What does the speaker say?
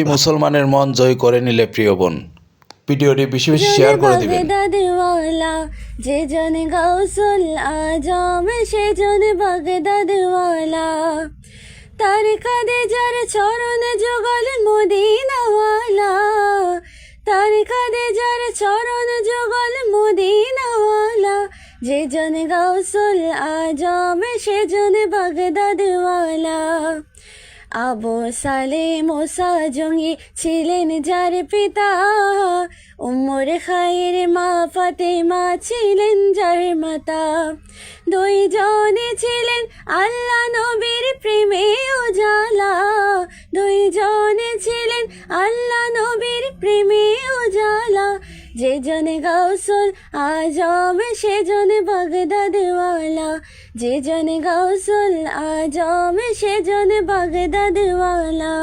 মুসলমানের মন জয় করে নিলে প্রিয় বোন, ভিডিওটি বেশি বেশি শেয়ার করে দিবেন। বাগদাদওয়ালা যে জন গাউসুল আজম সে জন বাগদাদওয়ালা, তার কাঁধে যার চরণ যুগল মদিনাওয়ালা, তার কাঁধে যার চরণ যুগল মদিনাওয়ালা, যে জন গাউসুল আজম সে জন বাগদাদওয়ালা। আবু সালেম মুসা জঙ্গি ছিলেন যার পিতা, উম্মুর খায়ের মা ফাতেমা ছিলেন যার মাতা। দুইজনে ছিলেন আল্লাহ নবীর প্রেমে উজালা, দুইজনে ছিলেন আল্লাহ নবীর প্রেমে উজালা। যে জন গাউসুল আজম সে জন বাগদাদওয়ালা, যে জন গাউসুল আজম সে জন বাগদাদওয়ালা।